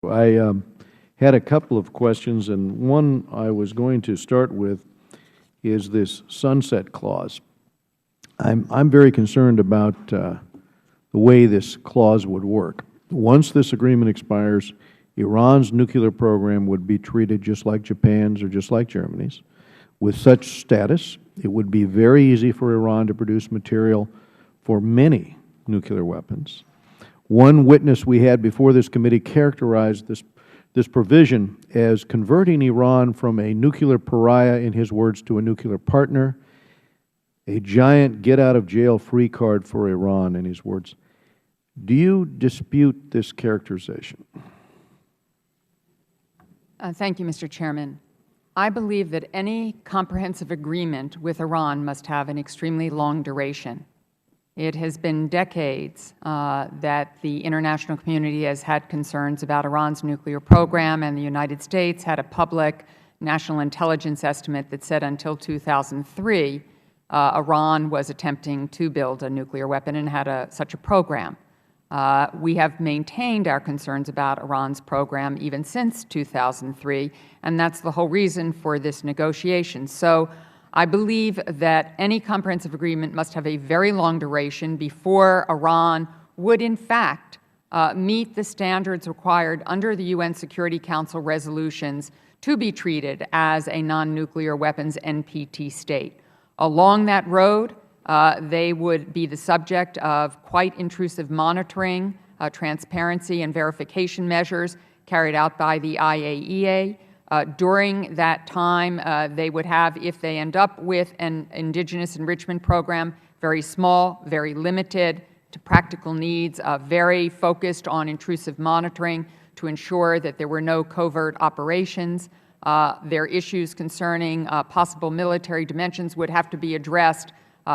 I had a couple of questions, and one I was going to start with is this sunset clause. I'm very concerned about the way this clause would work. Once this agreement expires, Iran's nuclear program would be treated just like Japan's or just like Germany's. With such status, it would be very easy for Iran to produce material for many nuclear weapons. One witness we had before this committee characterized this provision as converting Iran from a nuclear pariah, in his words, to a nuclear partner, a giant get-out-of-jail-free card for Iran, in his words. Do you dispute this characterization? Thank you, Mr. Chairman. I believe that any comprehensive agreement with Iran must have an extremely long duration. It has been decades that the international community has had concerns about Iran's nuclear program, and the United States had a public national intelligence estimate that said until 2003, Iran was attempting to build a nuclear weapon and had such a program. We have maintained our concerns about Iran's program even since 2003, and that's the whole reason for this negotiation. So I believe that any comprehensive agreement must have a very long duration before Iran would, in fact, meet the standards required under the UN Security Council resolutions to be treated as a non-nuclear weapons NPT state. Along that road, they would be the subject of quite intrusive monitoring, transparency, and verification measures carried out by the IAEA. During that time, they would have, if they end up with an indigenous enrichment program, very small, very limited to practical needs, very focused on intrusive monitoring to ensure that there were no covert operations. Their issues concerning possible military dimensions would have to be addressed.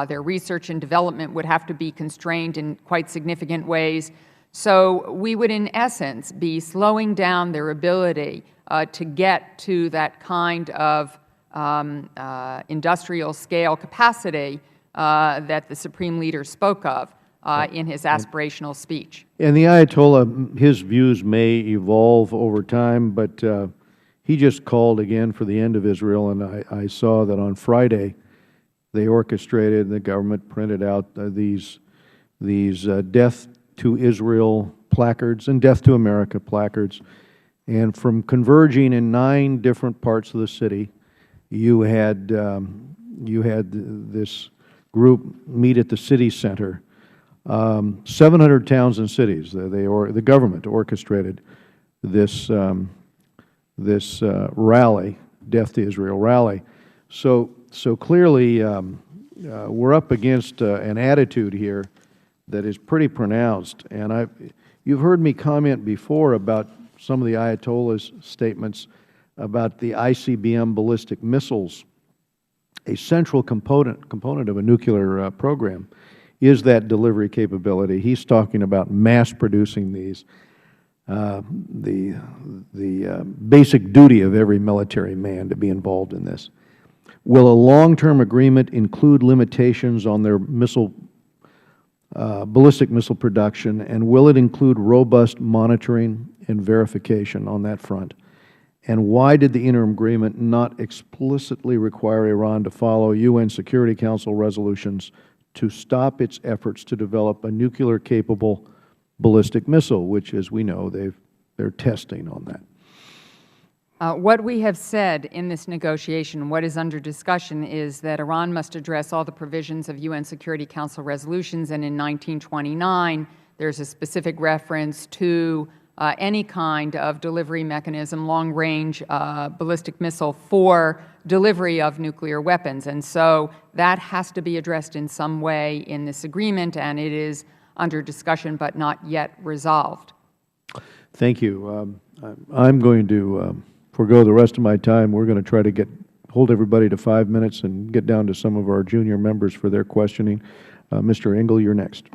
Their research and development would have to be constrained in quite significant ways. So we would, in essence, be slowing down their ability to get to that kind of industrial scale capacity that the Supreme Leader spoke of in his aspirational speech. And the Ayatollah, his views may evolve over time, but he just called again for the end of Israel, and I saw that on Friday they orchestrated, the government printed out these death to Israel placards and death to America placards. And from converging in 9 different parts of the city, you had this group meet at the city center. 700 towns and cities. The government orchestrated this rally, Death to Israel rally. So clearly, we're up against an attitude here that is pretty pronounced. And you've heard me comment before about some of the Ayatollah's statements about the ICBM ballistic missiles. A central component of a nuclear program is that delivery capability. He's talking about mass producing these. The basic duty of every military man to be involved in this. Will a long-term agreement include limitations on their ballistic missile production, and will it include robust monitoring and verification on that front? And why did the interim agreement not explicitly require Iran to follow UN Security Council resolutions to stop its efforts to develop a nuclear-capable ballistic missile, which, as we know, they're testing on that? What we have said in this negotiation, what is under discussion, is that Iran must address all the provisions of UN Security Council resolutions, and in 1929, there's a specific reference to any kind of delivery mechanism, long-range ballistic missile for delivery of nuclear weapons. And so that has to be addressed in some way in this agreement, and it is under discussion but not yet resolved. Thank you. I'm going to forego the rest of my time. We're going to try to hold everybody to 5 minutes and get down to some of our junior members for their questioning. Mr. Engel, you're next.